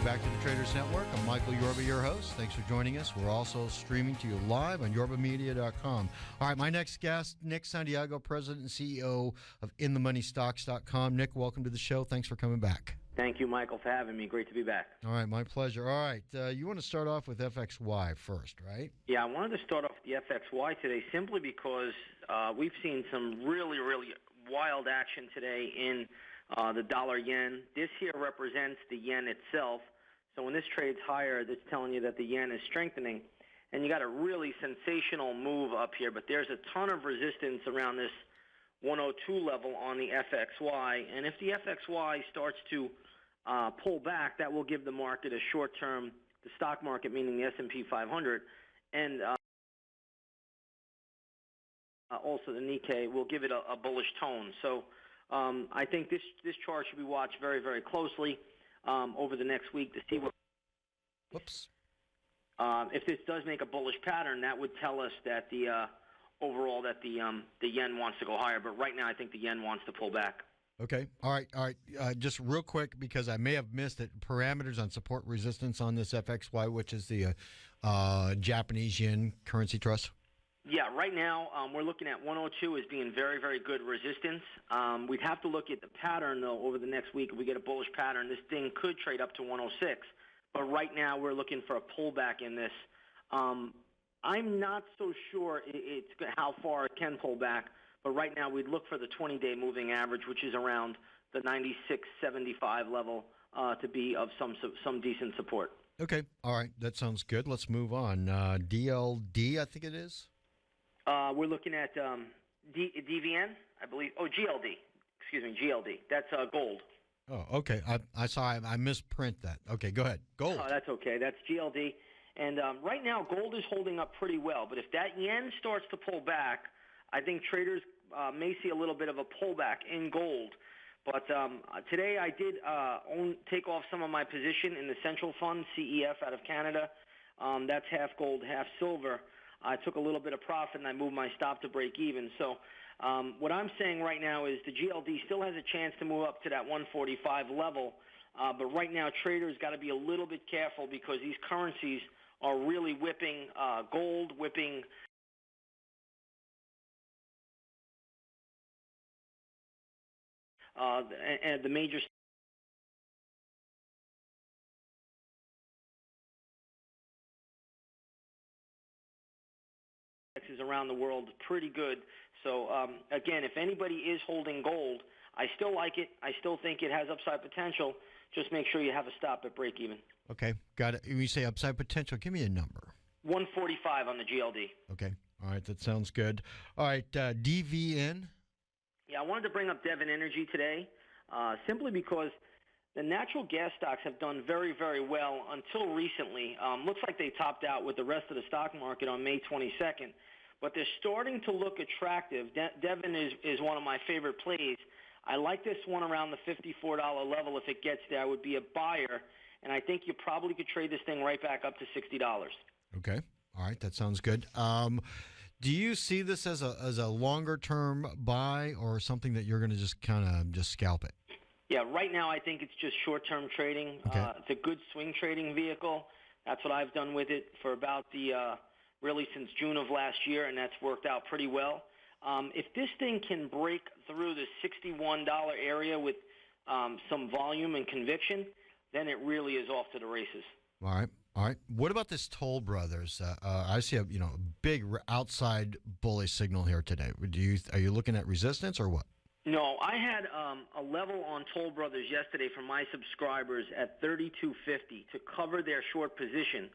back to the Traders Network. I'm Michael Yorba, your host. Thanks for joining us. We're also streaming to you live on yorbamedia.com. All right, my next guest, Nick Santiago, President and CEO of InTheMoneyStocks.com. Nick, welcome to the show. Thanks for coming back. Thank you, Michael, for having me. Great to be back. All right, my pleasure. All right, you want to start off with FXY first, right? Yeah, I wanted to start off with the FXY today simply because we've seen some really, really wild action today in the dollar-yen. This here represents the yen itself. So when this trades higher, that's telling you that the yen is strengthening. And you got a really sensational move up here, but there's a ton of resistance around this 102 level on the FXY. And if the FXY starts to pull back, that will give the market a short-term, the stock market, meaning the S&P 500, and also the Nikkei, will give it a bullish tone. So I think this chart should be watched very, very closely over the next week to see what. Whoops. If this does make a bullish pattern, that would tell us that the overall that the yen wants to go higher. But right now, I think the yen wants to pull back. Okay. All right. Just real quick, because I may have missed it, parameters on support resistance on this FXY, which is the Japanese yen currency trust. Yeah, right now we're looking at 102 as being very, very good resistance. We'd have to look at the pattern, though, over the next week. If we get a bullish pattern, this thing could trade up to 106. But right now we're looking for a pullback in this. I'm not so sure it's how far it can pull back. But right now we'd look for the 20-day moving average, which is around the 96.75 level, to be of some decent support. Okay. All right. That sounds good. Let's move on. DLD, I think it is. We're looking at DVN, I believe. Oh, GLD. Excuse me, GLD. That's gold. Oh, okay. I misprint that. Okay, go ahead. Gold. Oh, that's okay. That's GLD. And right now, gold is holding up pretty well. But if that yen starts to pull back, I think traders may see a little bit of a pullback in gold. But today I did take off some of my position in the Central Fund, CEF, out of Canada. That's half gold, half silver. I took a little bit of profit, and I moved my stop to break even. So what I'm saying right now is the GLD still has a chance to move up to that 145 level. But right now, traders got to be a little bit careful because these currencies are really whipping gold, whipping and the major is around the world pretty good. So again, if anybody is holding gold, I still like it. I still think it has upside potential. Just make sure you have a stop at break even. Okay, got it. When you say upside potential, give me a number. 145 on the GLD. Okay, all right, that sounds good. All right, DVN. Yeah, I wanted to bring up Devon Energy today simply because the natural gas stocks have done very, very well until recently. Looks like they topped out with the rest of the stock market on May 22nd. But they're starting to look attractive. Devon is one of my favorite plays. I like this one around the $54 level. If it gets there, I would be a buyer. And I think you probably could trade this thing right back up to $60. Okay. All right. That sounds good. Do you see this as a longer-term buy or something that you're going to just kind of just scalp it? Yeah, right now I think it's just short-term trading. Okay. It's a good swing trading vehicle. That's what I've done with it for about really since June of last year, and that's worked out pretty well. If this thing can break through the $61 area with some volume and conviction, then it really is off to the races. All right. All right. What about this Toll Brothers? I see a big outside bullish signal here today. Are you looking at resistance or what? No, I had a level on Toll Brothers yesterday from my subscribers at $32.50 to cover their short position.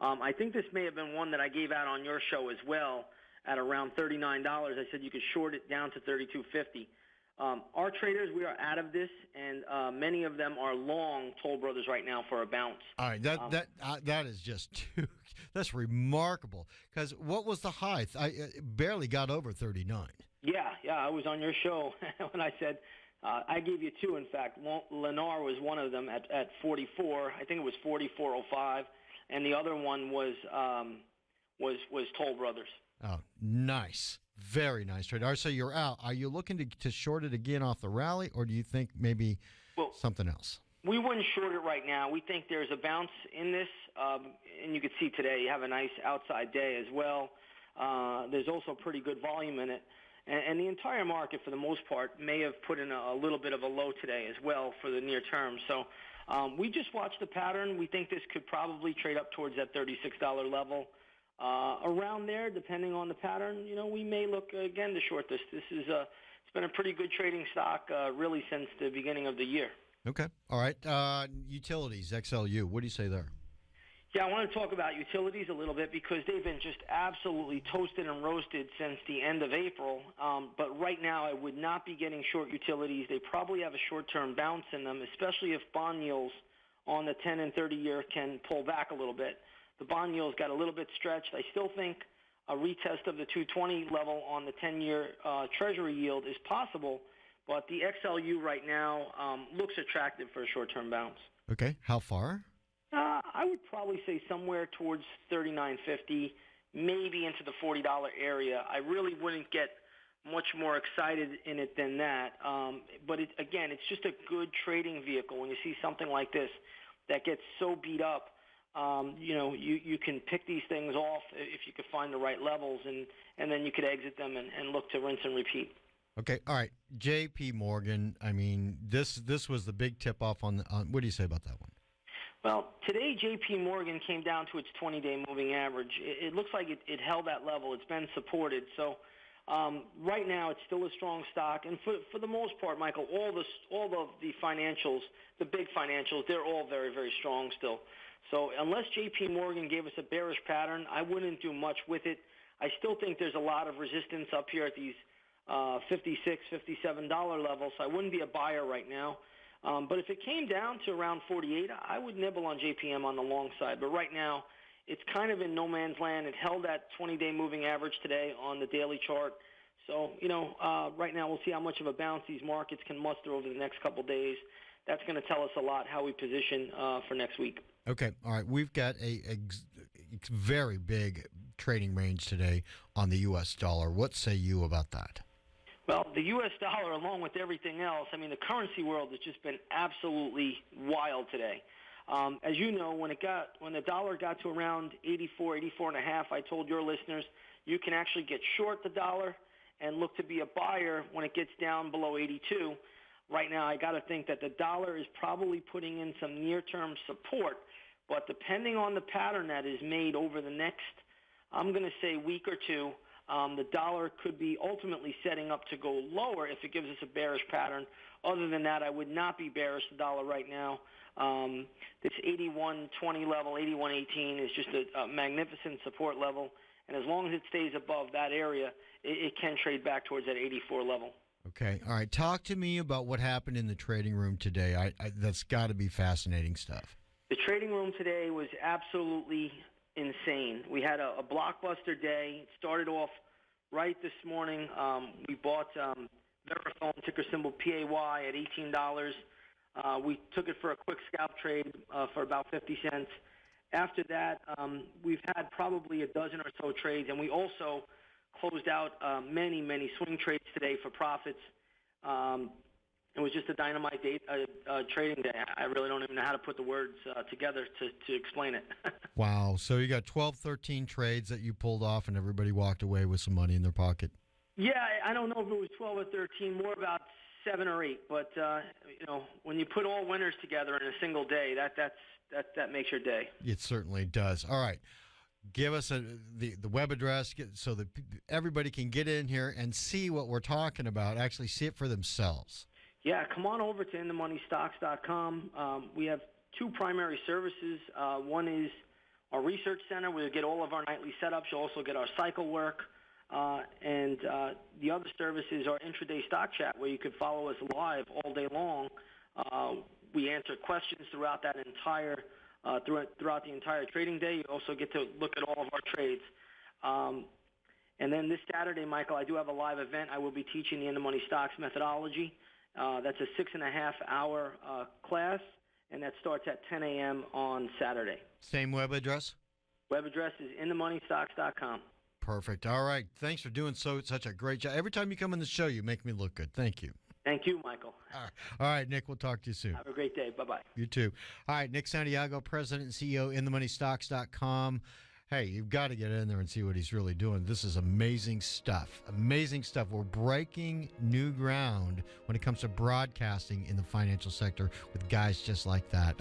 I think this may have been one that I gave out on your show as well at around $39. I said you could short it down to $32.50. Our traders, we are out of this, and many of them are long Toll Brothers right now for a bounce. All right, that is just that's remarkable. Because what was the high? I barely got over 39. Yeah, I was on your show when I said I gave you two. In fact, Lennar was one of them at 44. I think it was 44.05, and the other one was Toll Brothers. Oh, nice. Very nice trade. All right, so you're out. Are you looking to short it again off the rally, or do you think maybe something else? We wouldn't short it right now. We think there's a bounce in this, and you can see today you have a nice outside day as well. There's also pretty good volume in it. And the entire market, for the most part, may have put in a little bit of a low today as well for the near term. So we just watched the pattern. We think this could probably trade up towards that $36 level. Around there, depending on the pattern, we may look again to short this. It's been a pretty good trading stock really since the beginning of the year. Okay. All right. Utilities, XLU. What do you say there? Yeah, I want to talk about utilities a little bit because they've been just absolutely toasted and roasted since the end of April. But right now, I would not be getting short utilities. They probably have a short-term bounce in them, especially if bond yields on the 10 and 30-year can pull back a little bit. The bond yields got a little bit stretched. I still think a retest of the 220 level on the 10-year Treasury yield is possible, but the XLU right now looks attractive for a short-term bounce. Okay. How far? I would probably say somewhere towards $39.50, maybe into the $40 area. I really wouldn't get much more excited in it than that. But it's just a good trading vehicle. When you see something like this that gets so beat up, you can pick these things off if you could find the right levels, and then you could exit them and look to rinse and repeat. Okay, all right. J.P. Morgan. I mean, this was the big tip off on. What do you say about that one? Well, today J.P. Morgan came down to its 20-day moving average. It looks like it held that level. It's been supported. So right now it's still a strong stock. And for the most part, Michael, all of the financials, the big financials, they're all very, very strong still. So unless J.P. Morgan gave us a bearish pattern, I wouldn't do much with it. I still think there's a lot of resistance up here at these $56, $57 levels. So I wouldn't be a buyer right now. But if it came down to around 48, I would nibble on JPM on the long side. But right now, it's kind of in no man's land. It held that 20-day moving average today on the daily chart. So, right now we'll see how much of a bounce these markets can muster over the next couple days. That's going to tell us a lot how we position for next week. Okay. All right. We've got a very big trading range today on the U.S. dollar. What say you about that? Well, the U.S. dollar, along with everything else, I mean, the currency world has just been absolutely wild today. As you know, when the dollar got to around 84, 84.5, I told your listeners you can actually get short the dollar and look to be a buyer when it gets down below 82. Right now, I got to think that the dollar is probably putting in some near-term support, but depending on the pattern that is made over the next, I'm going to say, week or two, the dollar could be ultimately setting up to go lower if it gives us a bearish pattern. Other than that, I would not be bearish the dollar right now. This 81.20 level, 81.18 is just a magnificent support level. And as long as it stays above that area, it can trade back towards that 84 level. Okay. All right. Talk to me about what happened in the trading room today. That's got to be fascinating stuff. The trading room today was absolutely insane. We had a blockbuster day. It started off right this morning. We bought Verifone, ticker symbol PAY, at $18. We took it for a quick scalp trade for about 50 cents. After that, we've had probably a dozen or so trades, and we also closed out many, many swing trades today for profits. It was just a dynamite trading day. I really don't even know how to put the words together to explain it. Wow. So you got 12, 13 trades that you pulled off, and everybody walked away with some money in their pocket. Yeah, I don't know if it was 12 or 13, more about 7 or 8. But, when you put all winners together in a single day, that makes your day. It certainly does. All right. Give us the web address so that everybody can get in here and see what we're talking about, actually see it for themselves. Yeah, come on over to InTheMoneyStocks.com. We have 2 primary services. One is our research center where you get all of our nightly setups. You'll also get our cycle work. And the other service is our intraday stock chat where you can follow us live all day long. We answer questions throughout that throughout the entire trading day. You also get to look at all of our trades. And then this Saturday, Michael, I do have a live event. I will be teaching the In the Money Stocks methodology. That's a 6.5-hour class, and that starts at 10 a.m. on Saturday. Same web address? Web address is InTheMoneyStocks.com. Perfect. All right. Thanks for doing such a great job. Every time you come on the show, you make me look good. Thank you. Thank you, Michael. All right, Nick, we'll talk to you soon. Have a great day. Bye-bye. You too. All right, Nick Santiago, President and CEO, InTheMoneyStocks.com. Hey, you've got to get in there and see what he's really doing. This is amazing stuff. Amazing stuff. We're breaking new ground when it comes to broadcasting in the financial sector with guys just like that.